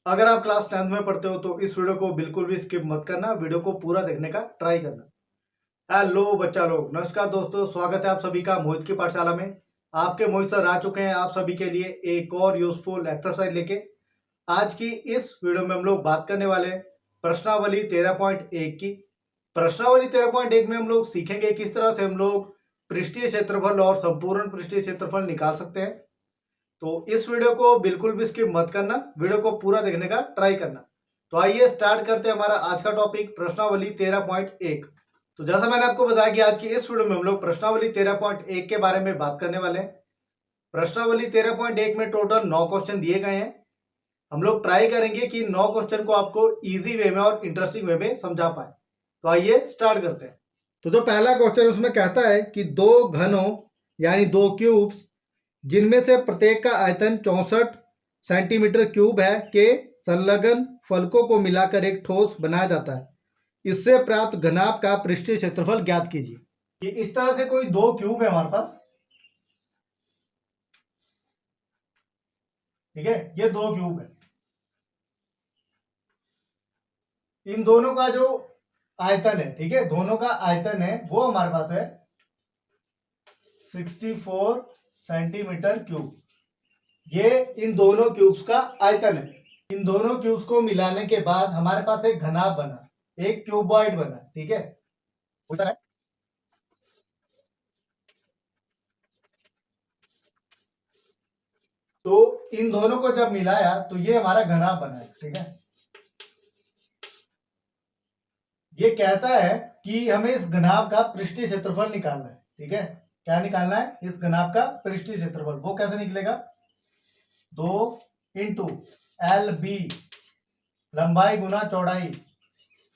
अगर आप class 10th में पढ़ते हो तो इस वीडियो को बिल्कुल भी स्किप मत करना, वीडियो को पूरा देखने का ट्राई करना। हेलो बच्चा लोग, नमस्कार दोस्तों, स्वागत है आप सभी का मोहित की पाठशाला में। आपके मोहित सर आ चुके हैं आप सभी के लिए एक और यूजफुल एक्सरसाइज लेके। आज की इस वीडियो में हम लोग बात करने वाले हैं प्रश्नावली 13.1 की। प्रश्नावली 13.1 में हम लोग सीखेंगे किस तरह से हम लोग पृष्ठीय क्षेत्रफल और संपूर्ण पृष्ठीय क्षेत्रफल निकाल सकते हैं। तो इस वीडियो को बिल्कुल भी स्किप मत करना, वीडियो को पूरा देखने का ट्राई करना। तो आइए स्टार्ट करते हैं हमारा आज का टॉपिक प्रश्नावली 13.1। तो जैसा मैंने आपको बताया कि आज की इस वीडियो में हम लोग प्रश्नावली 13.1 के बारे में बात करने वाले हैं। प्रश्नावली 13.1 में टोटल 9 क्वेश्चन दिए गए हैं। हम लोग ट्राई करेंगे कि 9 क्वेश्चन को आपको इजी वे में और इंटरेस्टिंग वे में समझा पाए। तो आइए स्टार्ट करते हैं। तो जो पहला क्वेश्चन उसमें कहता है कि दो घनों यानी दो क्यूब्स जिनमें से प्रत्येक का आयतन 64 सेंटीमीटर क्यूब है के संलग्न फलकों को मिलाकर एक ठोस बनाया जाता है। इससे प्राप्त घनाभ का पृष्ठीय क्षेत्रफल ज्ञात कीजिए। कि इस तरह से कोई दो क्यूब है हमारे पास, ठीक है, ये दो क्यूब है। इन दोनों का जो आयतन है, ठीक है, दोनों का आयतन है वो हमारे पास है 64 सेंटीमीटर क्यूब। ये इन दोनों क्यूब्स का आयतन है। इन दोनों क्यूब्स को मिलाने के बाद हमारे पास एक घनाभ बना, एक क्यूबॉइड बना, ठीक है। तो इन दोनों को जब मिलाया तो ये हमारा घनाभ बना है, ठीक है। ये कहता है कि हमें इस घनाभ का पृष्ठीय क्षेत्रफल निकालना है, ठीक है। क्या निकालना है? इस घनाभ का पृष्ठीय क्षेत्रफल। वो कैसे निकलेगा? 2 इंटू एल बी, लंबाई गुना चौड़ाई,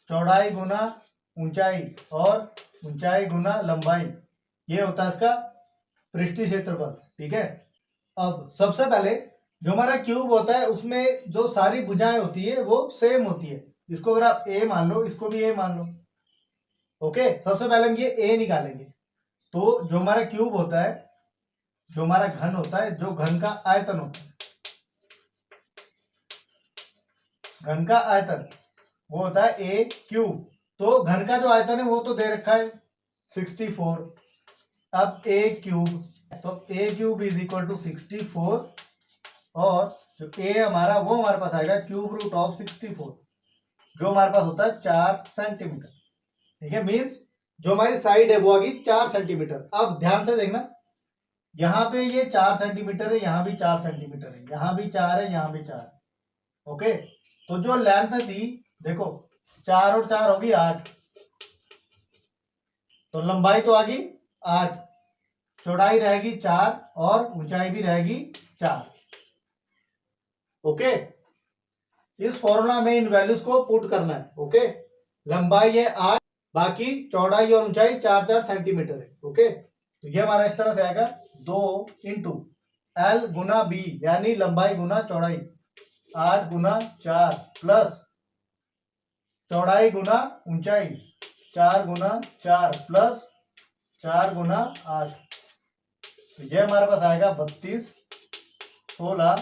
चौड़ाई गुना ऊंचाई और ऊंचाई गुना लंबाई, ये होता है इसका पृष्ठीय क्षेत्रफल, ठीक है। अब सबसे पहले जो हमारा क्यूब होता है उसमें जो सारी भुजाएं होती है वो सेम होती है। इसको अगर आप ए मान लो, इसको भी ए मान लो, ओके। सबसे पहले हम ये ए निकालेंगे। तो जो हमारा क्यूब होता है, जो हमारा घन होता है, जो घन का आयतन होता है, घन का आयतन वो होता है ए क्यूब। तो घन का जो आयतन है वो तो दे रखा है 64। अब ए क्यूब, तो ए क्यूब इज इक्वल टू 64 और जो ए हमारा वो हमारे पास आएगा क्यूब रूट ऑफ 64, जो हमारे पास होता है 4 सेंटीमीटर, ठीक है। मीन्स जो हमारी साइड है वो आ गई 4 सेंटीमीटर। अब ध्यान से देखना, यहाँ पे ये 4 सेंटीमीटर है, यहाँ भी 4 सेंटीमीटर है, यहाँ भी 4 है, यहाँ भी 4 है, ओके। तो जो लेंथ थी, देखो 4 और 4 होगी 8, तो लंबाई तो आ गई 8, चौड़ाई रहेगी 4 और ऊंचाई भी रहेगी 4, ओके। इस फॉर्मूला में इन वैल्यूज को पुट करना है, ओके। लंबाई है 8, बाकी चौड़ाई और ऊंचाई 4-4 सेंटीमीटर है, ओके। तो ये हमारा इस तरह से आएगा 2 इंटू एल गुना बी यानी लंबाई गुना चौड़ाई, 8 गुना 4 प्लस चौड़ाई गुना ऊंचाई, 4 गुना 4 प्लस 4 गुना 8। तो ये हमारे पास आएगा 32, 16,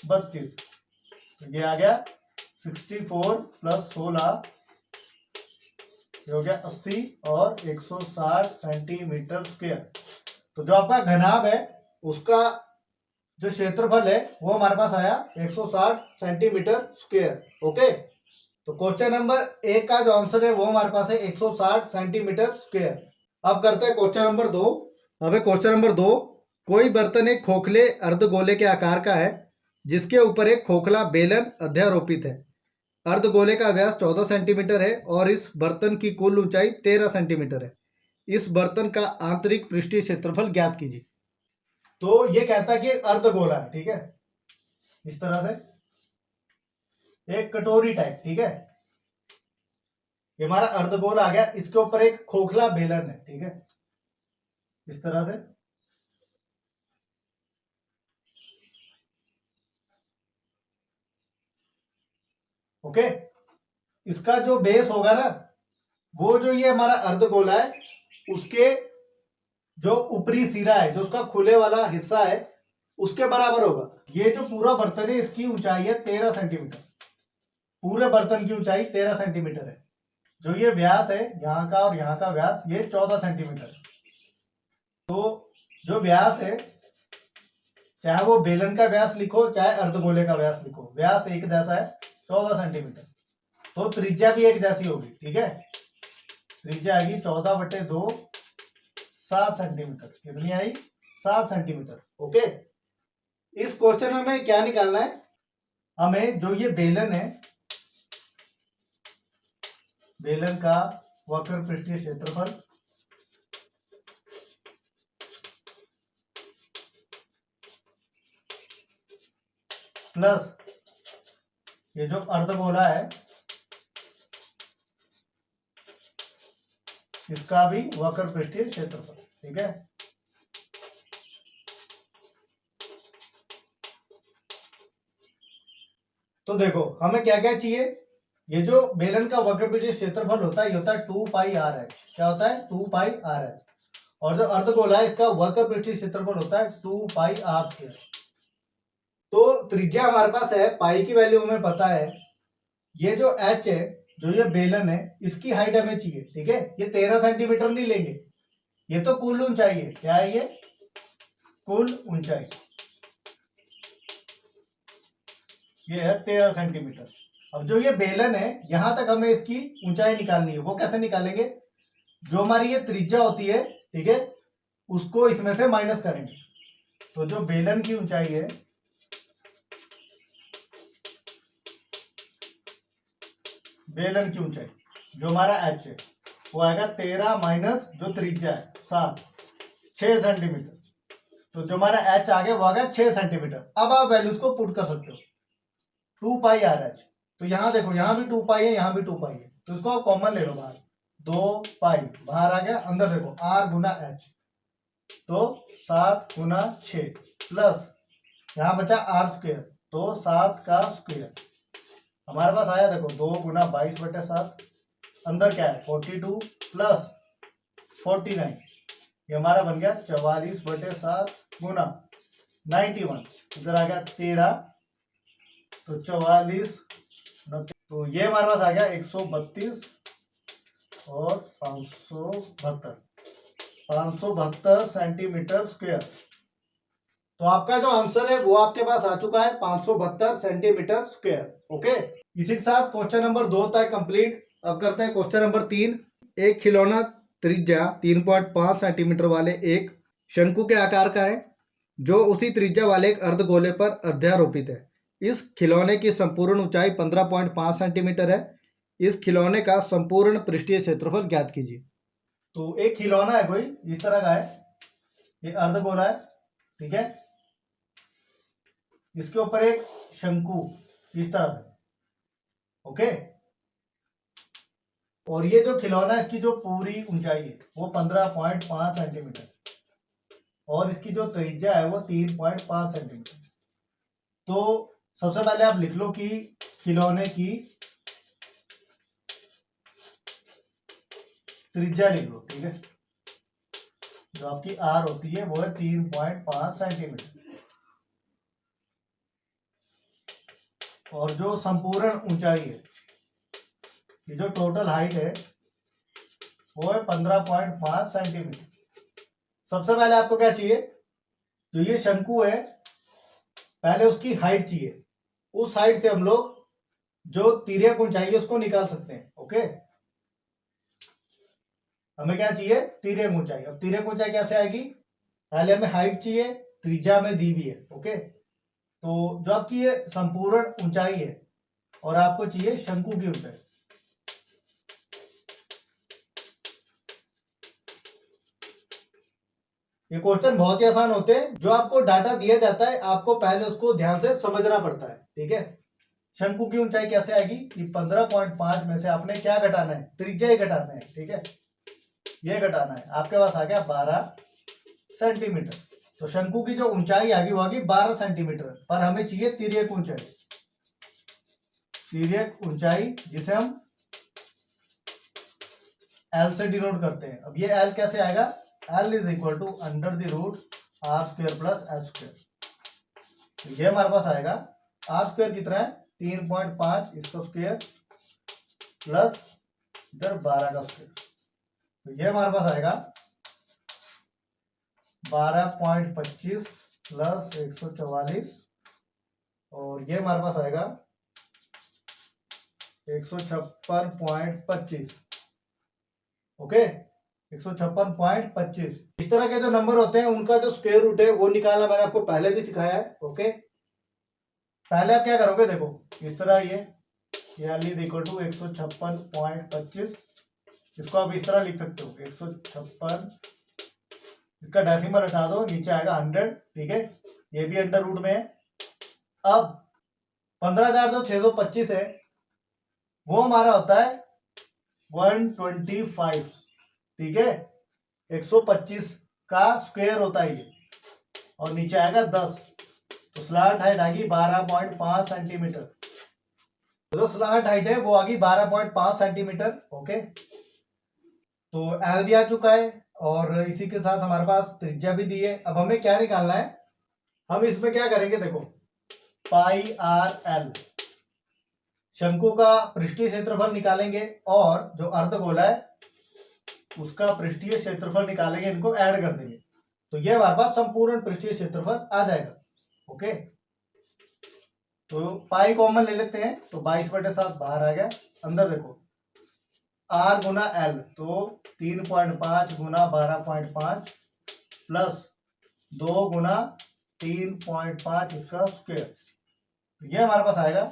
32। तो ये आ गया 64 प्लस 16, ये हो गया 80 और 160 सेंटीमीटर स्क्वायर। तो जो आपका घनाभ है उसका जो क्षेत्रफल है वो हमारे पास आया 160 सेंटीमीटर स्क्वायर, ओके। तो क्वेश्चन नंबर 1 का जो आंसर है वो हमारे पास है 160 सेंटीमीटर स्क्वायर। अब करते हैं क्वेश्चन नंबर 2। अब क्वेश्चन नंबर 2, कोई बर्तन एक खोखले अर्धगोले के आकार का है जिसके ऊपर एक खोखला बेलन अध्यारोपित है। अर्धगोले का व्यास 14 सेंटीमीटर है और इस बर्तन की कुल ऊंचाई 13 सेंटीमीटर है। इस बर्तन का आंतरिक पृष्ठीय क्षेत्रफल ज्ञात कीजिए। तो ये कहता है कि अर्धगोला है, ठीक है, इस तरह से एक कटोरी टाइप, ठीक है। ये हमारा अर्धगोल आ गया, इसके ऊपर एक खोखला बेलन है, ठीक है, इस तरह से। ओके, इसका जो बेस होगा ना, वो जो ये हमारा अर्धगोला है उसके जो ऊपरी सिरा है, जो उसका खुले वाला हिस्सा है, उसके बराबर होगा। ये जो पूरा बर्तन है इसकी ऊंचाई है 13 सेंटीमीटर, पूरे बर्तन की ऊंचाई 13 सेंटीमीटर है। जो ये व्यास है यहाँ का और यहाँ का व्यास ये 14 सेंटीमीटर। तो जो व्यास है, चाहे वो बेलन का व्यास लिखो चाहे अर्धगोले का व्यास लिखो, व्यास एक जैसा है 14 सेंटीमीटर। तो त्रिज्या भी एक जैसी होगी, ठीक है। त्रिज्या आएगी 14/2 7 सेंटीमीटर। कितनी आई? 7 सेंटीमीटर। ओके, इस क्वेश्चन में हमें क्या निकालना है? हमें जो ये बेलन है, बेलन का वक्र पृष्ठीय क्षेत्रफल प्लस ये जो अर्धगोला है इसका भी वक्र पृष्ठीय क्षेत्रफल, ठीक है। तो देखो हमें क्या क्या चाहिए। ये जो बेलन का वक्र पृष्ठीय क्षेत्रफल होता है ये होता है 2πRh। क्या होता है? 2πRh। और जो अर्धगोला है इसका वक्र पृष्ठीय क्षेत्रफल होता है 2πr²। तो त्रिज्या हमारे पास है, पाई की वैल्यू हमें पता है। ये जो h है, जो ये बेलन है, इसकी हाइट हमें चाहिए, ठीक है। ये 13 सेंटीमीटर नहीं लेंगे, ये तो कुल ऊंचाई है। क्या है ये? कुल ऊंचाई। ये है 13 सेंटीमीटर। अब जो ये बेलन है यहां तक हमें इसकी ऊंचाई निकालनी है। वो कैसे निकालेंगे? जो हमारी ये त्रिज्या होती है, ठीक है, उसको इसमें से माइनस करेंगे। तो जो बेलन की ऊंचाई है, बेलन की ऊंचाई जो हमारा h है वो आएगा 13 माइनस जो त्रिज्या है 7, 6 सेंटीमीटर। तो जो हमारा h आ गया वो आ गया 6 सेंटीमीटर। अब आप वैल्यूज को पुट कर सकते हो। 2πRh, तो यहां देखो यहां भी 2π है, यहां भी 2π है, तो इसको आप कॉमन ले लो बाहर। 2π बाहर आ गया, अंदर देखो r गुना h, तो 7 गुना 6 प्लस यहां बचा r², तो 7 का स्क्वायर। हमारे पास आया देखो 2 गुना 22/7, अंदर क्या है 42 प्लस 49, ये हमारा बन गया 44/7 गुना 91, इधर आ गया 13, तो 44, तो ये हमारे पास आ गया 132 और 572 सेंटीमीटर स्क्वायर। तो आपका जो आंसर है वो आपके पास आ चुका है 572 सेंटीमीटर स्क्वायर। ओके, इसी के साथ क्वेश्चन नंबर 2 तक कंप्लीट। अब करते हैं क्वेश्चन नंबर 3। एक खिलौना त्रिज्या 3.5 सेंटीमीटर वाले एक शंकु के आकार का है जो उसी त्रिज्या वाले एक अर्धगोले पर अध्यारोपित है। इस खिलौने की संपूर्ण ऊंचाई 15.5 सेंटीमीटर है। इस खिलौने का संपूर्ण पृष्ठीय क्षेत्रफल ज्ञात कीजिए। तो एक खिलौना है कोई इस तरह का है, ये अर्धगोला है, ठीक है। इसके ऊपर एक शंकु इस तरह से, ओके। और ये जो खिलौना इसकी जो पूरी ऊंचाई है वो 15.5 सेंटीमीटर और इसकी जो त्रिज्या है वो 3.5 सेंटीमीटर। तो सबसे पहले आप लिख लो कि खिलौने की त्रिज्या लिख लो, ठीक है। जो आपकी आर होती है वो है 3.5 सेंटीमीटर और जो संपूर्ण ऊंचाई है, ये जो टोटल हाइट है वो है 15.5 सेंटीमीटर। सबसे पहले आपको क्या चाहिए? जो ये शंकु है पहले उसकी हाइट चाहिए, उस हाइट से हम लोग जो तिर्यक ऊंचाई है उसको निकाल सकते हैं। ओके, हमें क्या चाहिए? तिर्यक ऊंचाई। अब तिर्यक ऊंचाई कैसे आएगी? पहले हमें हाइट चाहिए, त्रिज्या में दी भी है। ओके, तो जो आपकी ये संपूर्ण ऊंचाई है और आपको चाहिए शंकु की ऊंचाई। ये क्वेश्चन बहुत ही आसान होते हैं। जो आपको डाटा दिया जाता है आपको पहले उसको ध्यान से समझना पड़ता है, ठीक है। शंकु की ऊंचाई कैसे आएगी कि 15.5 में से आपने क्या घटाना है? त्रिज्या ही घटाना है, ठीक है, ये घटाना है। आपके पास आ गया 12 सेंटीमीटर। तो शंकु की जो ऊंचाई आएगी वो आएगी 12 सेंटीमीटर, पर हमें चाहिए तिर्यक ऊंचाई। तिर्यक ऊंचाई जिसे हम एल से डिनोट करते हैं। अब ये एल कैसे आएगा? L is equal to under the root r² plus h²। तो ये हमारे पास आएगा आर स्क्वायर कितना है 3.5 इसका स्क्वायर प्लस इधर 12 का स्क्वायर, तो ये हमारे पास आएगा 12.25 प्लस 144 और ये हमारे पास आएगा 156.25। ओके 156.25। इस तरह के जो नंबर होते हैं उनका जो स्क्वायर रूट है वो निकालना मैंने आपको पहले भी सिखाया है। ओके पहले आप क्या करोगे, देखो इस तरह ये एल इज इक्वल टू 156.25, इसको आप इस तरह लिख सकते हो 156, इसका डेसिमल हटा दो नीचे आएगा 100, ठीक है, ये भी अंडर रूट में है। अब 15,625 है वो हमारा होता है 125, ठीक है, 125 का स्क्वायर होता है ये, और नीचे आएगा 10, तो स्लैंट हाइट आएगी 12.5 सेंटीमीटर, जो स्लैंट हाइट है वो आगी 12.5 सेंटीमीटर। ओके तो एल भी आ चुका है और इसी के साथ हमारे पास त्रिज्या भी दी है। अब हमें क्या निकालना है, हम इसमें क्या करेंगे, देखो पाई आर एल शंकु का पृष्ठीय क्षेत्रफल निकालेंगे और जो अर्धगोला है उसका पृष्ठीय क्षेत्रफल निकालेंगे, इनको ऐड कर देंगे तो ये हमारे पास संपूर्ण पृष्ठीय क्षेत्रफल आ जाएगा। ओके तो पाई कॉमन ले लेते हैं तो 22/7 बाहर आ गया, अंदर देखो आर गुना एल तो 3.5 गुना 12.5 प्लस 2 गुना 3.5 इसका स्क्वायर, तो ये हमारे पास आएगा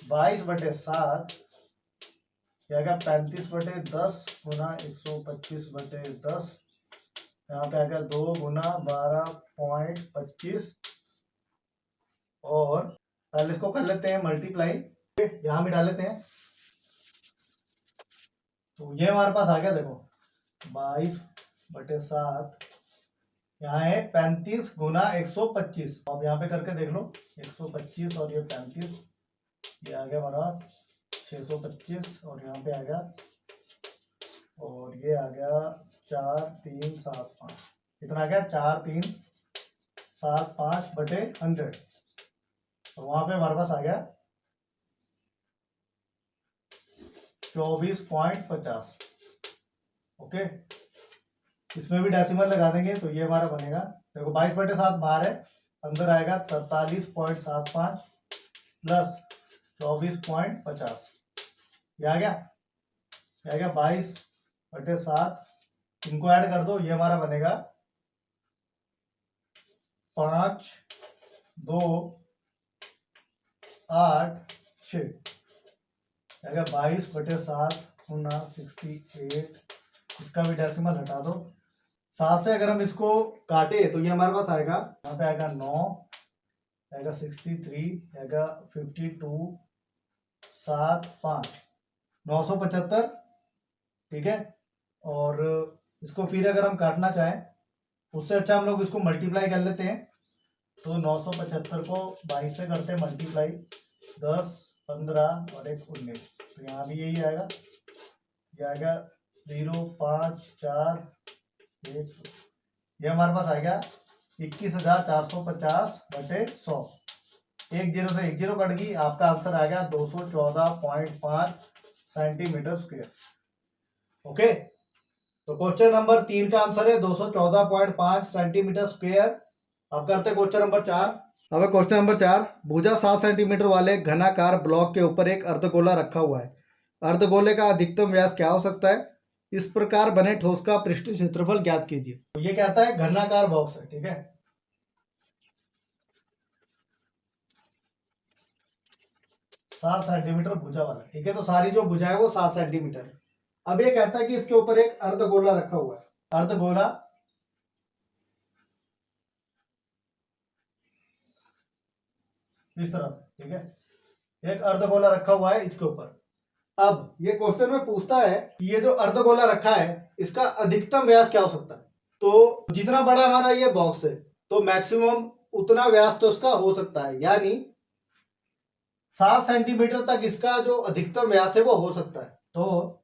22/7 आएगा 35/10 गुना 125/10, यहाँ पे आएगा 2 गुना 12.25 और पहले इसको कर लेते हैं मल्टीप्लाई, यहां भी डाल लेते हैं तो ये हमारे पास आ गया, देखो 22/7 यहाँ है 35 गुना 125, अब यहाँ पे करके देख लो 125 और ये 35, ये आ गया हमारा 625 और यहाँ पे आ गया और ये आ गया 4375, कितना आ गया 4375/100, तो वहां पे हमारे पास आ गया 24.50। ओके इसमें भी डेसिमल लगा देंगे तो ये हमारा बनेगा, देखो 22/7 बाहर है, अंदर आएगा 43.75 प्लस 24.50, ये आ गया 22/7, इनको ऐड कर दो, ये हमारा बनेगा 5 2 8 6, 22/7 गुना 68, इसका भी डेसिमल हटा दो, 7 से अगर हम इसको काटे तो ये हमारे पास आएगा, यहाँ पे आएगा 9, आएगा 63, आएगा 52, 7 5 975, ठीक है, और इसको फिर अगर हम काटना चाहें उससे अच्छा हम लोग इसको मल्टीप्लाई कर लेते हैं, तो 975 को 22 से करते हैं मल्टीप्लाई, 10 15 और 1 19, तो यहाँ भी यही आएगा, ये आएगा 0 5 4 1, ये हमारे पास आ गया 21,450/100, एक जीरो से एक जीरो कट गई, आपका आंसर आ गया 214.5 सेंटीमीटर स्क्वायर। ओके तो क्वेश्चन नंबर 3 का आंसर है 214.5 सेंटीमीटर स्क्वायर। अब करते हैं क्वेश्चन नंबर 4। अब क्वेश्चन नंबर 4, भुजा 7 सेंटीमीटर वाले घनाकार ब्लॉक के ऊपर एक अर्धगोला रखा हुआ है, अर्धगोले का अधिकतम व्यास क्या हो सकता है, इस प्रकार बने ठोस का पृष्ठीय क्षेत्रफल ज्ञात कीजिए। तो ये कहता है घनाकार बॉक्स है, ठीक है, 7 सेंटीमीटर भुजा वाला, ठीक है, तो सारी जो भुजा है वो 7 सेंटीमीटर है। अब ये कहता है कि इसके ऊपर एक अर्धगोला रखा हुआ है, अर्धगोला इस तरह, ठीक है, एक अर्धगोला रखा हुआ है इसके ऊपर। अब ये क्वेश्चन में पूछता है कि ये जो अर्धगोला रखा है इसका अधिकतम व्यास क्या हो सकता है, तो जितना बड़ा हमारा ये बॉक्स है तो मैक्सिमम उतना व्यास तो इसका हो सकता है, यानी 7 सेंटीमीटर तक इसका जो अधिकतम व्यास है वो हो सकता है। तो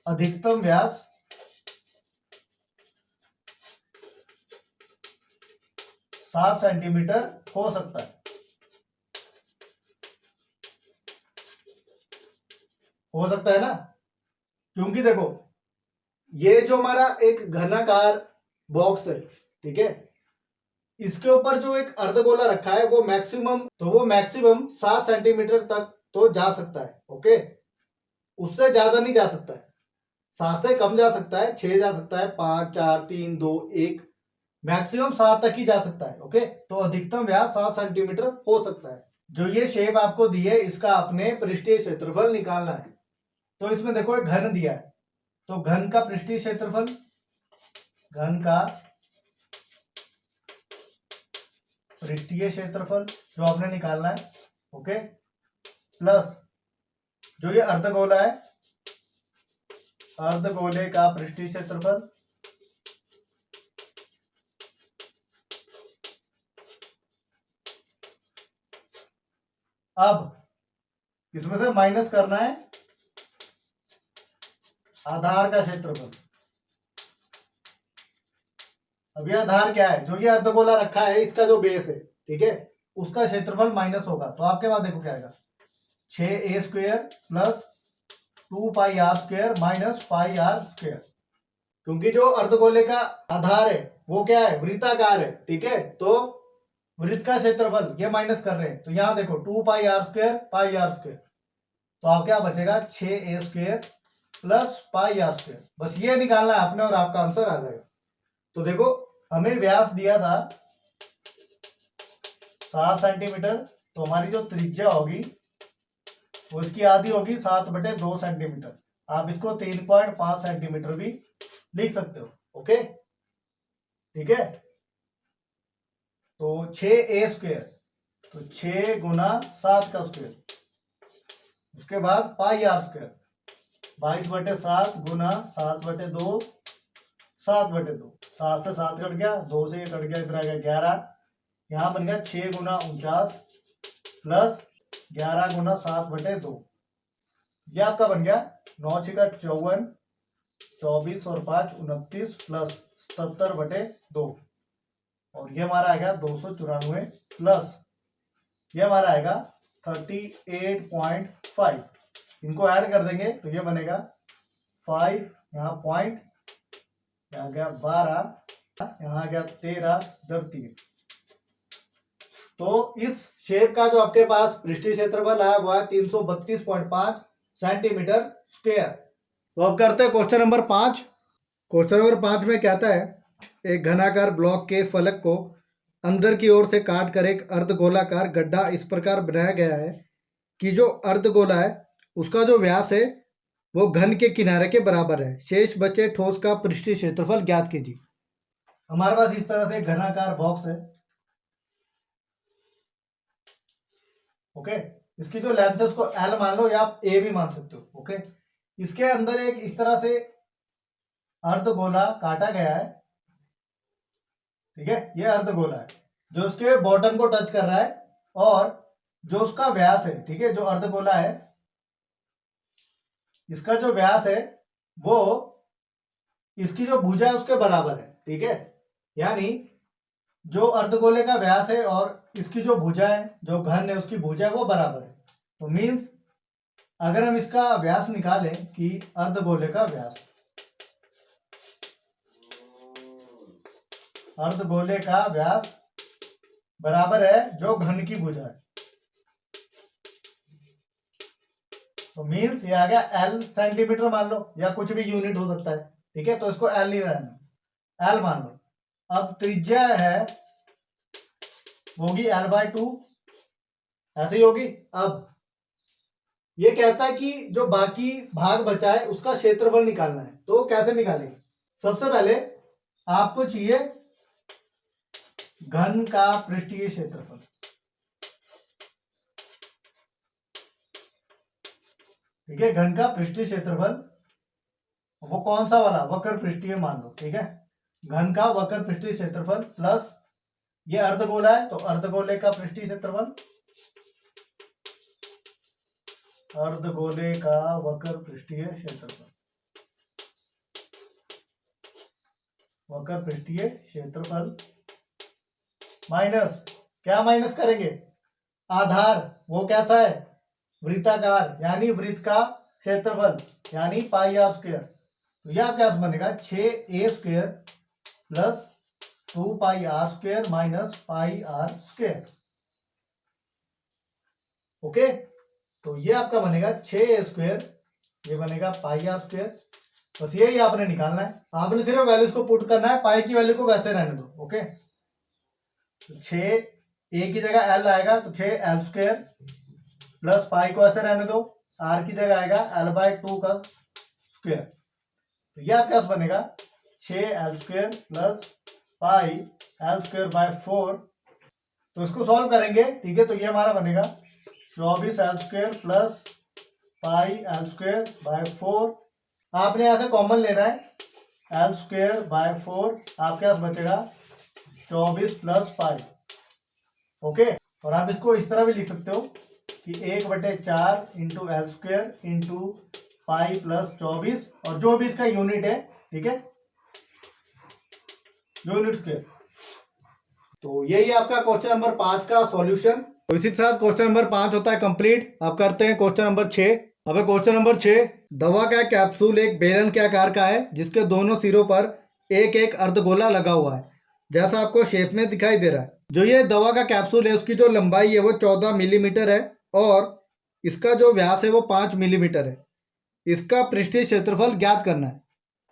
अधिकतम व्यास 7 सेंटीमीटर हो सकता है। हो सकता है ना, क्योंकि देखो ये जो हमारा एक घनाकार बॉक्स है, ठीक है, इसके ऊपर जो एक अर्धगोला रखा है वो मैक्सिमम 7 सेंटीमीटर तक तो जा सकता है। ओके, उससे ज्यादा नहीं जा सकता है। 7 से कम जा सकता है, 6 जा सकता है, 5 4 3 2 1, मैक्सिमम 7 तक ही जा सकता है। ओके, तो अधिकतम व्यास 7 सेंटीमीटर हो सकता है। जो ये शेप आपको दी है इसका अपने पृष्ठीय क्षेत्रफल निकालना है। तो इसमें देखो एक घन दिया है, तो घन का पृष्ठीय क्षेत्रफल, घन का पृष्ठीय क्षेत्रफल जो आपने निकालना है। ओके, प्लस जो ये अर्धगोला है, अर्धगोले का पृष्ठीय क्षेत्रफल, अब इसमें से माइनस करना है आधार का क्षेत्रफल। अब ये आधार क्या है, जो ये अर्धगोला रखा है इसका जो बेस है, ठीक है, उसका क्षेत्रफल माइनस होगा। तो आपके पास देखो क्या आएगा, 6a square plus 2πr² minus πr²। क्योंकि जो अर्धगोले का आधार है वो क्या है, वृत्ताकार है, ठीक है, तो वृत्त का क्षेत्रफल ये माइनस कर रहे हैं, तो यहां देखो 2πr², तो आप क्या बचेगा 6a² प्लस πr²। बस ये निकालना है आपने और आपका आंसर आ जाएगा। तो देखो हमें व्यास दिया था 7 सेंटीमीटर, तो हमारी जो त्रिज्या होगी वो इसकी आधी होगी 7/2 सेंटीमीटर। आप इसको 3.5 सेंटीमीटर भी लिख सकते हो। ओके, ठीक है, तो 6a², तो 6 गुना 7 का स्क्वायर, उसके बाद πr², 22/7 गुना 7/2, 7/2, 7 से 7 कट गया, 2 से ये कट गया, इधर आ गया 11, यहां बन गया 6 गुना 49 प्लस 11 गुना 7/2, ये आपका बन गया 9 6 का 54, 24 और 5 29 प्लस 77/2, और ये हमारा आएगा 294 प्लस ये हमारा आएगा 38.5। इनको ऐड कर देंगे तो ये बनेगा 5, यहाँ पॉइंट, यहाँ गया 12, यहाँ गया 13, इधर 3। तो इस शेप का जो आपके पास पृष्ठीय क्षेत्रफल है वो है 332.5 सेंटीमीटर स्क्वायर। तो अब करते हैं क्वेश्चन नंबर 5। क्वेश्चन नंबर 5 में कहता है एक घनाकार ब्लॉक के फलक को अंदर की ओर से काट कर एक अर्धगोलाकार गड्ढा इस प्रकार बनाया गया है कि जो अर्धगोला है उसका जो व्यास है वो घन के किनारे के बराबर है। शेष बचे ठोस का पृष्ठीय क्षेत्रफल ज्ञात कीजिए। हमारे पास इस तरह से घनाकार बॉक्स है। ओके, इसकी जो लेंथ है उसको L मान लो या आप A भी मान सकते हो। ओके, इसके अंदर एक इस तरह से अर्धगोला काटा गया है, ठीक है, ये अर्धगोला है जो उसके बॉटम को टच कर रहा है, और जो उसका व्यास है, ठीक है, जो अर्धगोला है इसका जो व्यास है वो इसकी जो भुजा है उसके बराबर है, ठीक है, यानी जो अर्धगोले का व्यास है और इसकी जो भुजा है, जो घन है उसकी भुजा है वो बराबर है। तो मीन्स अगर हम इसका व्यास निकालें कि अर्धगोले का व्यास, अर्धगोले का व्यास बराबर है जो घन की भुजा है, तो मीन्स ये आ गया L सेंटीमीटर मान लो या कुछ भी यूनिट हो सकता है, ठीक है, तो इसको L नहीं रहना, L मान लो। अब त्रिज्या है होगी L/2, ऐसे ही होगी। अब ये कहता है कि जो बाकी भाग बचा है उसका क्षेत्रफल निकालना है, तो कैसे निकालेंगे। सबसे पहले आपको चाहिए घन का पृष्ठीय क्षेत्रफल, ठीक है, घन का पृष्ठीय क्षेत्रफल वो कौन सा वाला, वक्र पृष्ठीय मान लो, ठीक है, घन का वक्र पृष्ठीय क्षेत्रफल प्लस ये अर्धगोला है तो अर्धगोले का पृष्ठीय क्षेत्रफल, अर्धगोले का वक्र पृष्ठीय क्षेत्रफल, वक्र पृष्ठीय क्षेत्रफल माइनस, क्या माइनस करेंगे, आधार, वो कैसा है, वृत्ताकार, यानी वृत्त का क्षेत्रफल, यानी पाई आर स्क्वायर। तो यह क्या बनेगा, 6a² plus 2 pi R square minus pi R square. Okay, तो ये आपका बनेगा 6a², ये बनेगा पाई आर स्क्वायर। बस यही आपने निकालना है, आपने सिर्फ वैल्यूज को पुट करना है, पाई की वैल्यू को वैसे रहने दो। ओके, तो 6 a की जगह l आएगा तो 6l² प्लस पाई को ऐसे रहने दो, r की जगह आएगा l/2 का स्क्वायर। तो यह क्या बनेगा, 6l² प्लस पाई l²/4। तो इसको सॉल्व करेंगे, ठीक है, तो ये हमारा बनेगा 24l² प्लस पाई l²/4। आपने यहां से कॉमन लेना है, l²/4 आपके पास बचेगा 24 प्लस पाई। ओके, और आप इसको इस तरह भी लिख सकते हो कि 1/4 into l² into pi plus 24, और जो भी इसका यूनिट है, ठीक है, यूनिट स्क्वायर। तो यही आपका क्वेश्चन नंबर 5 का सॉल्यूशन। तो इसी के साथ क्वेश्चन नंबर 5 होता है कंप्लीट। अब करते हैं क्वेश्चन नंबर 6। अब क्वेश्चन नंबर 6, दवा का कैप्सूल एक बेलन के आकार का है जिसके दोनों सिरों पर एक एक अर्धगोला लगा हुआ है, जैसा आपको शेप में दिखाई दे रहा है। जो ये दवा का कैप्सूल है उसकी जो लंबाई है वो 14 मिलीमीटर है और इसका जो व्यास है वो 5 मिलीमीटर है। इसका पृष्ठीय क्षेत्रफल ज्ञात करना है।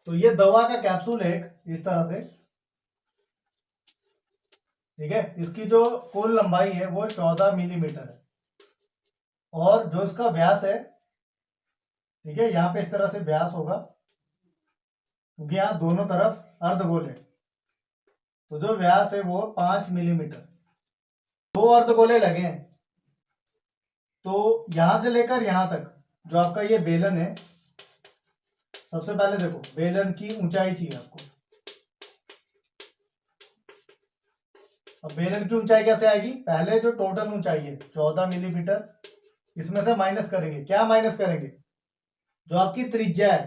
तो ये दवा का कैप्सूल है इस तरह से, ठीक है, इसकी जो कुल लंबाई है वो 14 मिलीमीटर है और जो इसका व्यास है, ठीक है, यहाँ पे इस तरह से व्यास होगा क्योंकि यहाँ दोनों तरफ अर्धगोले, तो जो व्यास है वो 5 मिलीमीटर। दो अर्धगोले लगे हैं, तो यहां से लेकर यहां तक जो आपका ये बेलन है, सबसे पहले देखो बेलन की ऊंचाई चाहिए आपको। अब बेलन की ऊंचाई कैसे आएगी, पहले जो टोटल ऊंचाई है 14 मिलीमीटर, इसमें से माइनस करेंगे। क्या माइनस करेंगे, जो आपकी त्रिज्या है,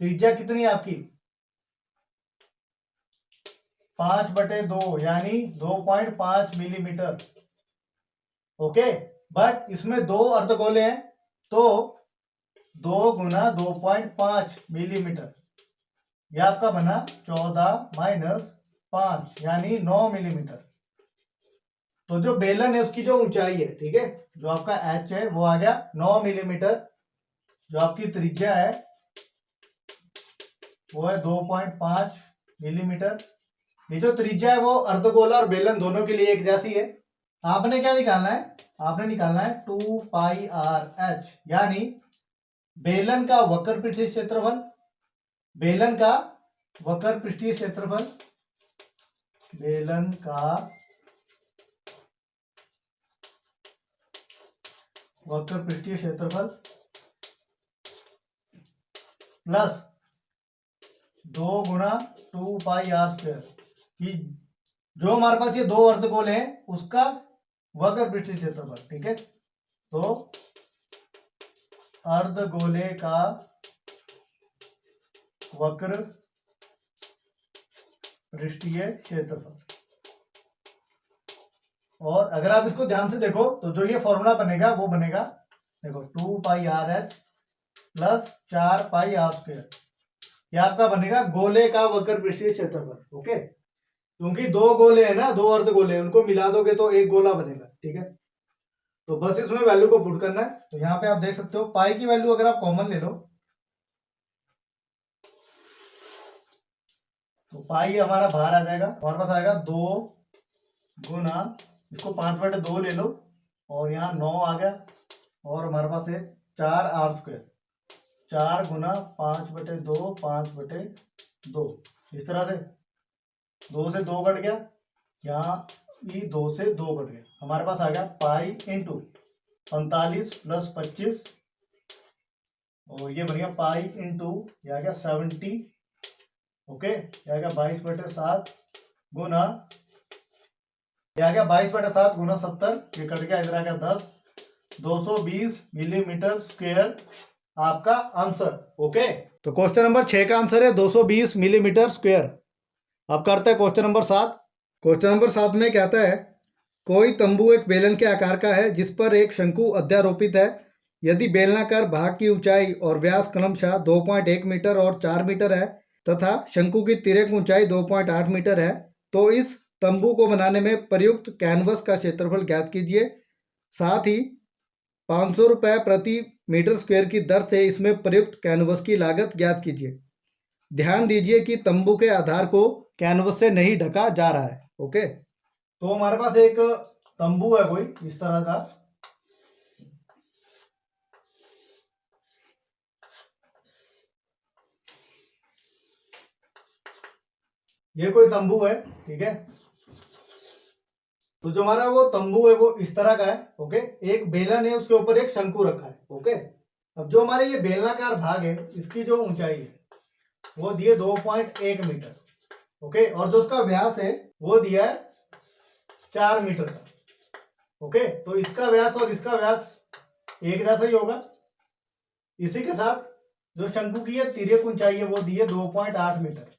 त्रिज्या कितनी है आपकी, 5/2 यानी 2.5 मिलीमीटर। ओके, बट इसमें दो अर्धगोले हैं तो 2 गुना 2.5 मिलीमीटर, यह आपका बना 14 माइनस 5 यानी 9 मिलीमीटर। तो जो बेलन है उसकी जो ऊंचाई है, ठीक है, जो आपका h है वो आ गया 9 मिलीमीटर। जो आपकी त्रिज्या है वो है 2.5 मिलीमीटर। ये जो त्रिज्या है वो अर्धगोला और बेलन दोनों के लिए एक जैसी है। आपने क्या निकालना है, आपने निकालना है 2 पाई आर एच, यानी बेलन का वक्र पृष्ठीय क्षेत्रफल, बेलन का वक्र पृष्ठीय क्षेत्रफल, बेलन का वक्र पृष्ठीय क्षेत्रफल प्लस 2 गुना 2 पाई आर स्क्वायर, कि जो हमारे पास ये दो अर्धगोले हैं उसका वक्र पृष्ठीय क्षेत्रफल, ठीक है, तो अर्धगोले का वक्र पृष्ठीय क्षेत्रफल। और अगर आप इसको ध्यान से देखो तो जो ये फॉर्मूला बनेगा वो बनेगा, देखो 2 pi R H plus 4 pi R square, ये आपका बनेगा गोले का वक्र पृष्ठीय क्षेत्रफल। ओके, क्योंकि दो गोले हैं ना, दो अर्धगोले, उनको मिला दोगे तो एक गोला बनेगा, ठीक है। तो बस इसमें वैल्यू को पुट करना है। तो यहाँ पे आप देख सकते हो पाई की वैल्यू अगर आप कॉमन ले लो तो पाई हमारा बाहर आ जाएगा, हमारे पास आएगा 2 गुना, इसको 5/2 ले लो और यहाँ 9 आ गया, और हमारे पास है 4 आर स्क्वायर, 4 गुना 5/2 5/2, इस तरह से 2 से 2 कट गया, यहाँ भी 2 से 2 कट गया, हमारे पास आ गया पाई इंटू 45 प्लस 25, और ये बन गया पाई इंटू यह आ गया 70। ओके, यह आ गया 22/7 गुना, यह आ गया 22/7 गुना 70, ये कट गया, इधर आ गया 10, 220 मिलीमीटर स्क्वायर आपका आंसर। ओके, तो क्वेश्चन नंबर 6 का आंसर है 220 मिलीमीटर स्क्वायर। अब करते हैं क्वेश्चन नंबर 7। क्वेश्चन नंबर 7 में कहता है कोई तंबू एक बेलन के आकार का है जिस पर एक शंकु अध्यारोपित है। यदि बेलनाकार भाग की ऊंचाई और व्यास क्रमशः 2.1 मीटर और 4 मीटर है तथा शंकु की तिर्यक ऊंचाई 2.8 मीटर है तो इस तंबू को बनाने में प्रयुक्त कैनवस का क्षेत्रफल ज्ञात कीजिए। साथ ही 500 रुपये प्रति मीटर स्क्वायर की दर से इसमें प्रयुक्त कैनवस की लागत ज्ञात कीजिए। ध्यान दीजिए कि तंबू के आधार को कैनवस से नहीं ढका जा रहा है। ओके, तो हमारे पास एक तंबू है कोई इस तरह का, ये कोई तंबू है, ठीक है। तो जो हमारा वो तंबू है वो इस तरह का है। ओके, एक बेलन है, उसके ऊपर एक शंकु रखा है। ओके, अब जो हमारे ये बेलनाकार भाग है इसकी जो ऊंचाई है वो दिए 2.1 मीटर। ओके, और जो उसका व्यास है वो दिया है 4 मीटर का। ओके, तो इसका व्यास और इसका व्यास एक जैसा ही होगा। इसी के साथ जो शंकु की है तिर्यक ऊंचाई है वो दी है 2.8 मीटर।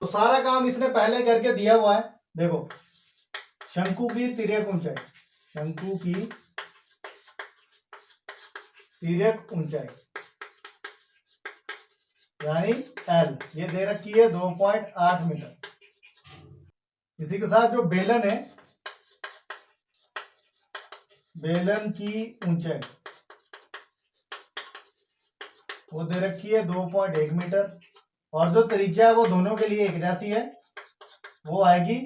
तो सारा काम इसने पहले करके दिया हुआ है। देखो, शंकु की तिर्यक ऊंचाई, शंकु की तिर्यक ऊंचाई यानी L ये दे रखी है 2.8 मीटर। इसी के साथ जो बेलन है, बेलन की ऊंचाई वो दे रखी है 2.1 मीटर, और जो त्रिज्या है वो दोनों के लिए एक जैसी है, वो आएगी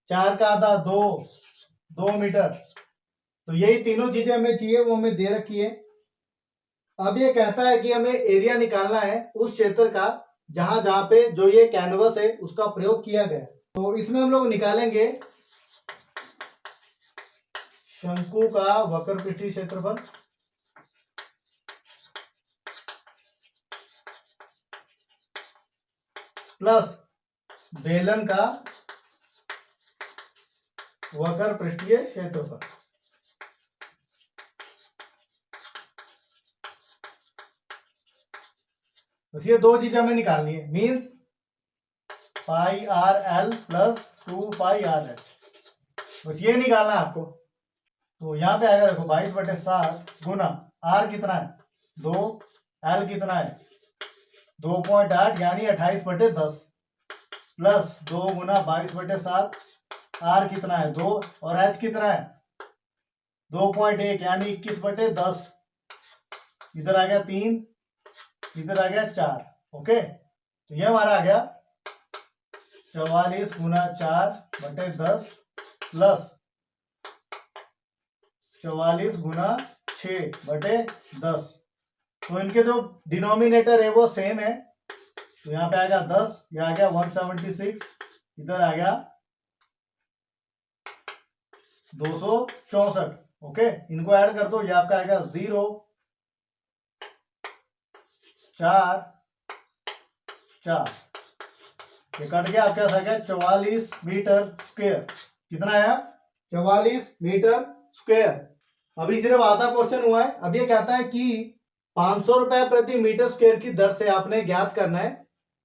4 का आधा 2 मीटर। तो यही तीनों चीजें हमें चाहिए, वो हमें दे रखी है। अब ये कहता है कि हमें एरिया निकालना है उस क्षेत्र का जहां जहां पे जो ये कैनवस है उसका प्रयोग किया गया। तो इसमें हम लोग निकालेंगे शंकु का वक्रपृष्ठीय क्षेत्रफल प्लस बेलन का वक्रपृष्ठीय क्षेत्रफल। बस ये दो चीजें हमें निकालनी है, मीन्स पाई R L plus 2 pi R H, बस ये निकालना है आपको। तो यहाँ पे आएगा, देखो 22/7 गुना आर कितना है 2, एल कितना है 2.8 यानी 28/10 प्लस 2 गुना 22/7, आर कितना है 2 और एच कितना है 2.1 यानी 21/10, इधर आ गया 3, इधर आ गया 4। ओके, तो ये हमारा आ गया 44 गुना 4/10 प्लस 44 गुना 6/10। तो इनके जो डिनोमिनेटर है वो सेम है, तो यहाँ पे आएगा 10, ये आ गया 176, इधर आ गया 264। ओके, इनको ऐड कर दो, ये आपका आएगा 0 4 4, ये कट गया, आपके पास आ गया 44 मीटर स्क्वायर। कितना है 44 मीटर स्क्वायर। अभी सिर्फ आधा क्वेश्चन हुआ है। अब ये कहता है कि 500 रुपए प्रति मीटर स्क्वायर की दर से आपने ज्ञात करना है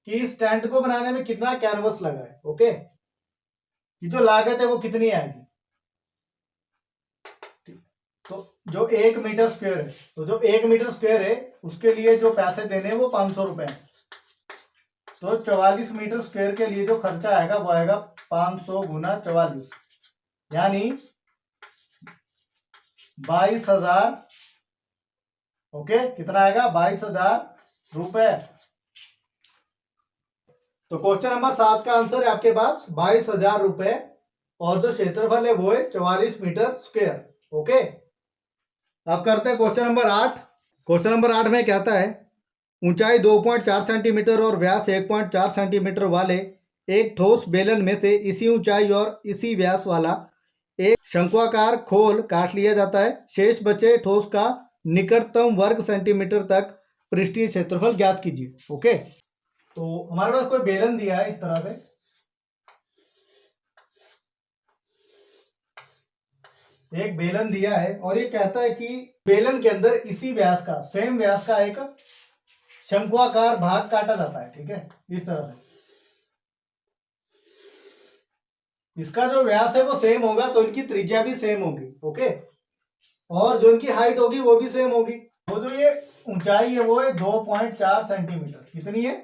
कि इस टेंट को बनाने में कितना कैनवस लगा है। ओके, ये जो लागत है वो कितनी आएगी। तो जो 1 मीटर स्क्वायर है, तो जो 1 मीटर स्क्वायर है उसके लिए जो पैसे देने हैं वो 500 रुपए है। तो 44 मीटर स्क्वायर के लिए जो खर्चा आएगा वो आएगा 500 गुना 44 यानी 22,000। ओके, कितना आएगा 22,000 रुपए। तो क्वेश्चन नंबर 7 का आंसर है आपके पास 22,000 रुपए, और जो क्षेत्रफल है वो है 44 मीटर स्क्वायर। ओके, अब करते हैं क्वेश्चन नंबर 8। क्वेश्चन नंबर 8 में कहता है ऊंचाई 2.4 सेंटीमीटर और व्यास 1.4 सेंटीमीटर वाले एक ठोस बेलन में से इसी ऊंचाई और इसी व्यास वाला एक शंक्वाकार खोल काट लिया जाता है। शेष बचे ठोस का निकटतम वर्ग सेंटीमीटर तक पृष्ठीय क्षेत्रफल ज्ञात कीजिए। ओके, तो हमारे पास कोई बेलन दिया है इस तरह से, एक बेलन दिया है और ये कहता है कि बेलन के अंदर इसी व्यास का, सेम व्यास का एक शंक्वाकार भाग काटा जाता है। ठीक है, इस तरह से। इसका जो व्यास है वो सेम होगा तो इनकी त्रिज्या भी सेम होगी। ओके, और जो इनकी हाइट होगी वो भी सेम होगी। तो जो ये ऊंचाई है वो है 2.4 सेंटीमीटर। कितनी है?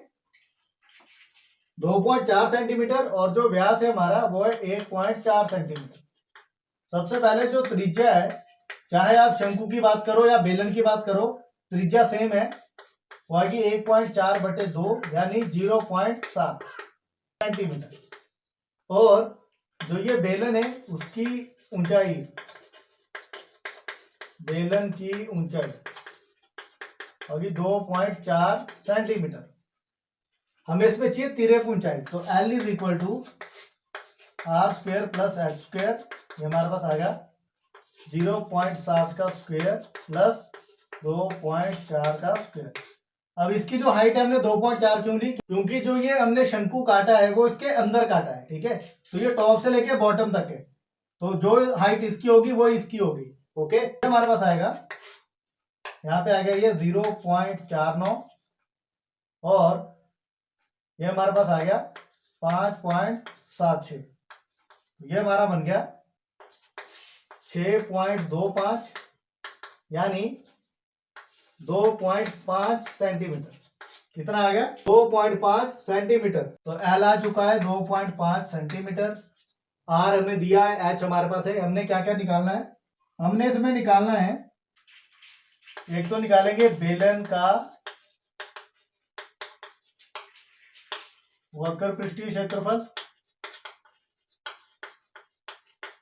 2.4 सेंटीमीटर। और जो व्यास है हमारा वो है 1.4 सेंटीमीटर। सबसे पहले जो त्रिज्या है, चाहे आप शंकु की बात करो या बेलन की बात करो, त्रिज्या सेम है, वो आएगी 1.4/2 यानी 0.7 सेंटीमीटर। और जो ये बेलन है उसकी ऊंचाई, बेलन की ऊंचाई होगी 2.4 सेंटीमीटर। हमें इसमें चाहिए तिरक ऊंचाई, तो L is equal to R² plus H²। ये हमारे पास आएगा 0.7 का स्क्वायर प्लस 2.4 का स्क्वायर। अब इसकी जो हाइट है हमने 2.4 क्यों ली? क्योंकि जो ये हमने शंकु काटा है वो इसके अंदर काटा है। ठीक है, तो ये टॉप से लेके बॉटम तक है, तो जो हाइट इसकी होगी वो इसकी होगी। ओके, हमारे पास आएगा, यहाँ पे आ गया ये 0.49 और ये हमारे पास आ गया 5.76। ये हमारा बन गया 6.25 यानी 2.5 सेंटीमीटर। कितना आ गया? 2.5 सेंटीमीटर। तो एल आ चुका है 2.5 सेंटीमीटर। आर हमें दिया है, एच हमारे पास है। हमने क्या क्या निकालना है? हमने इसमें निकालना है, एक तो निकालेंगे बेलन का वक्र पृष्ठीय क्षेत्रफल।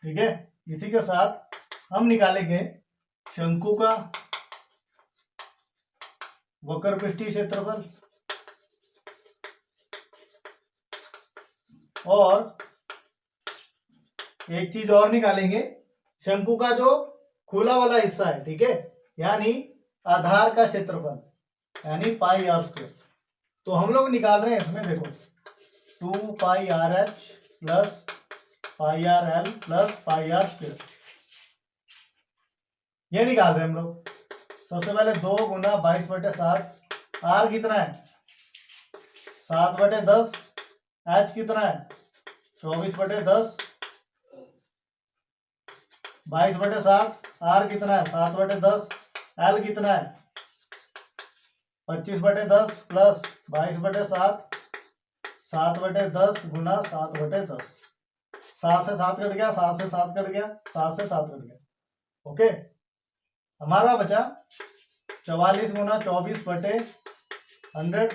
ठीक है, इसी के साथ हम निकालेंगे शंकु का वक्र पृष्ठीय क्षेत्रफल और एक चीज और निकालेंगे, शंकु का जो खुला वाला हिस्सा है, ठीक है, यानी आधार का क्षेत्रफल यानी πr²। तो हम लोग निकाल रहे हैं इसमें, देखो 2πrh plus πrl plus πr², ये निकाल रहे हैं हम लोग। सबसे पहले 2 गुना 22/7, आर कितना है 7/10, एच कितना है 24/10, 22/7, आर कितना है 7/10, एल कितना है 25/10 प्लस 22/7, 7/10 गुना 7/10, 7 से 7 कट गया, 7 से 7 कट गया, 7 से 7 कट गया। ओके, हमारा बचा 44 गुना 24/100,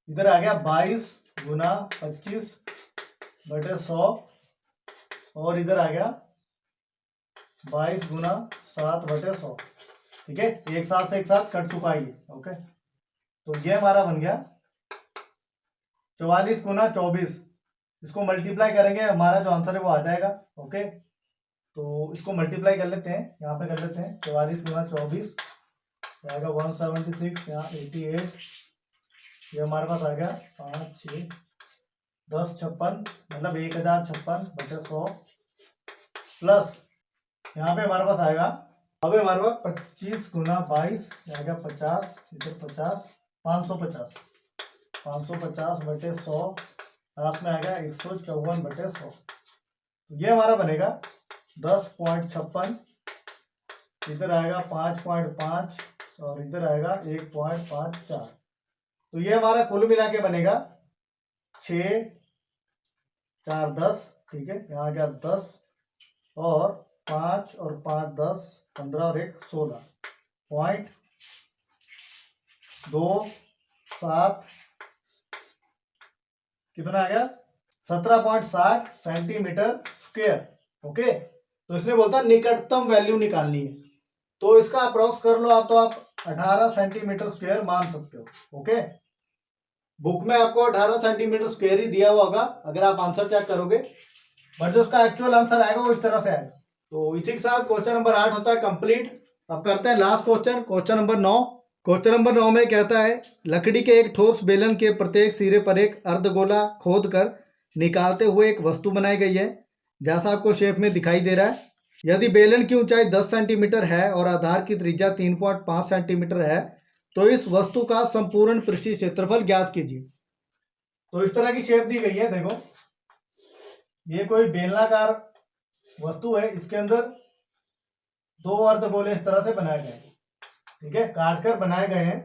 इधर आ गया 22 गुना 25/100 और इधर आ गया 22 गुना 7/100। ठीक है, एक साथ से एक साथ कट चुका है ये। ओके, तो ये हमारा बन गया 44 गुना 24, इसको मल्टीप्लाई करेंगे, हमारा जो आंसर है वो आ जाएगा। ओके, तो इसको मल्टीप्लाई कर लेते हैं, यहाँ पे कर लेते हैं 44 गुना 24 आएगा 176, यहाँ 88, ये हमारे पास आ गया 5 6 10 56, मतलब 1056/100 प्लस यहाँ पे हमारे पास आएगा, अब हमारे पास 25 गुना 22 आएगा 50, इधर 50, 550, 550/100, लास्ट में आएगा 154/100। ये हमारा बनेगा 10.56, इधर आएगा 5.5 और इधर आएगा 1.54। तो ये हमारा कुल मिला के बनेगा 6 4 10। ठीक है, यहाँ आ गया 10 और 5 और 5 10, 15 और 1 16.27, कितना आ गया 17.60 सेंटीमीटर स्क्वायर। ओके, तो इसने बोलता निकटतम वैल्यू निकालनी है, तो इसका अप्रोक्स कर लो आप, तो आप 18 सेंटीमीटर स्क्वायर मान सकते हो। ओके, बुक में आपको 18 सेंटीमीटर स्क्वायर ही दिया हुआ होगा अगर आप आंसर चेक करोगे, बट जो उसका एक्चुअल आंसर आएगा वो इस तरह से आएगा। तो इसी के साथ क्वेश्चन नंबर 8 होता है कंप्लीट। अब करते हैं last question, question number 9। Question number 9 में कहता है लकड़ी के एक ठोस बेलन के प्रत्येक सिरे पर एक अर्धगोला खोद कर निकालते हुए एक वस्तु बनाई गई है, जैसा आपको शेप में दिखाई दे रहा है। यदि बेलन की ऊंचाई 10 सेंटीमीटर है और आधार की त्रिज्या 3.5 सेंटीमीटर है, तो इस वस्तु का संपूर्ण पृष्ठीय क्षेत्रफल ज्ञात कीजिए। तो इस तरह की शेप दी गई है, देखो ये कोई बेलनाकार वस्तु है, इसके अंदर दो अर्धगोले इस तरह से बनाए गए हैं, ठीक है, काट कर बनाए गए हैं।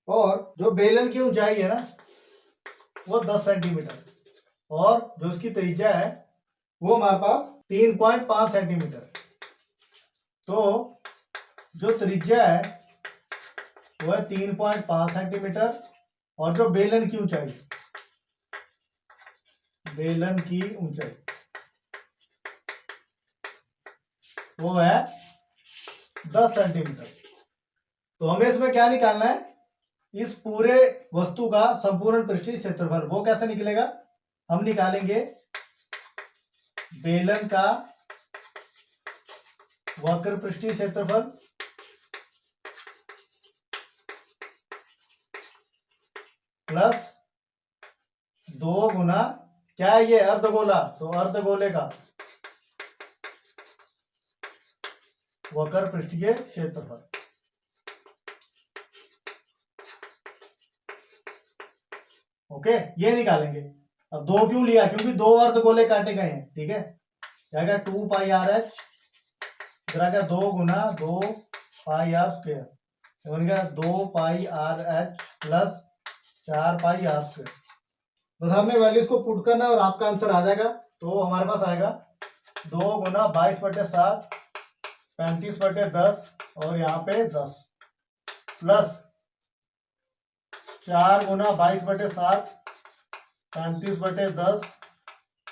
और जो बेलन की ऊंचाई है ना वो 10 सेंटीमीटर, और जो इसकी त्रिज्या है वो हमारे पास 3.5 सेंटीमीटर। तो जो त्रिज्या है वो है 3.5 सेंटीमीटर, और जो बेलन की ऊंचाई वो है 10 सेंटीमीटर। तो हमें इसमें क्या निकालना है, इस पूरे वस्तु का संपूर्ण पृष्ठीय क्षेत्रफल। वो कैसे निकलेगा, हम निकालेंगे बेलन का वक्र पृष्ठीय क्षेत्रफल प्लस 2 गुना क्या है ये अर्धगोला, तो अर्धगोले का वक्र पृष्ठीय क्षेत्रफल। ओके, ये निकालेंगे। अब 2 क्यों लिया, क्योंकि 2 अर्धगोले काटे गए हैं, ठीक है। क्या क्या 2 पाई आर एच, इधर आ गया 2 गुना 2 पाई आर स्क्वायर, बन गया 2 pi R H plus 4 pi R square. बस हमने वैल्यूज को पुट करना और आपका आंसर आ जाएगा। तो हमारे पास आएगा 2 गुना 22/7 35/10 और यहाँ पे 10 प्लस 4 गुना 22/7 35/10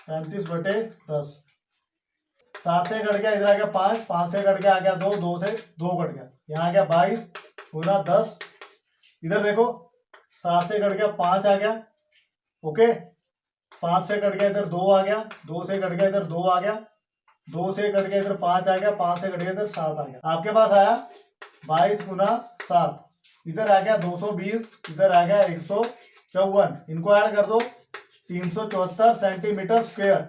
35/10। 7 से कट गया, इधर आ गया 5, 5 से कट गया आ गया 2, 2 से 2 कट गया, यहाँ आ गया 22 गुना 10। इधर देखो 7 से कट गया 5 आ गया, ओके, 5 से कट गया इधर 2 आ गया, 2 से कट गया इधर 2 आ गया, 2 से कट गया इधर 5 आ गया, 5 से कट गया इधर 7 आ गया। आपके पास आया 22 गुना 7, इधर आ गया 220, इधर आ गया 154, इनको ऐड कर दो 374 सेंटीमीटर स्क्वायर।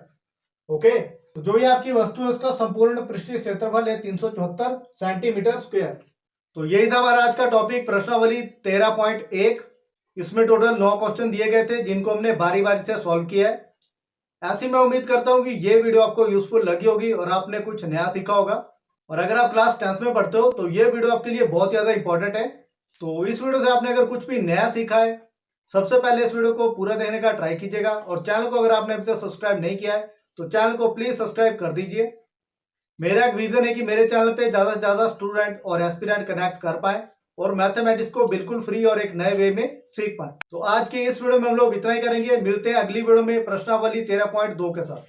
ओके, तो जो ये आपकी वस्तु है उसका संपूर्ण पृष्ठीय क्षेत्रफल है 374 सेंटीमीटर स्क्वायर। तो यही था हमारा आज का टॉपिक, प्रश्नावली 13.1। इसमें टोटल 9 क्वेश्चन दिए गए थे जिनको हमने बारी बारी से सॉल्व किया है। ऐसी मैं उम्मीद करता हूं कि ये वीडियो आपको यूजफुल लगी होगी और आपने कुछ नया सीखा होगा। और अगर आप क्लास 10th में पढ़ते हो तो ये वीडियो आपके लिए बहुत ज्यादा इंपॉर्टेंट है। तो इस वीडियो से आपने अगर कुछ भी नया सीखा है, सबसे पहले इस वीडियो को पूरा देखने का ट्राई कीजिएगा। और चैनल को अगर आपने अभी तक सब्सक्राइब नहीं किया है तो चैनल को प्लीज सब्सक्राइब कर दीजिए। मेरा एक विजन है कि मेरे चैनल पे ज्यादा से ज्यादा स्टूडेंट और एस्पिरेंट कनेक्ट कर पाए और मैथमेटिक्स को बिल्कुल फ्री और एक नए वे में सीख पाए। तो आज के इस वीडियो में हम लोग इतना ही करेंगे, मिलते हैं अगली वीडियो में प्रश्नावली 13.2 के साथ।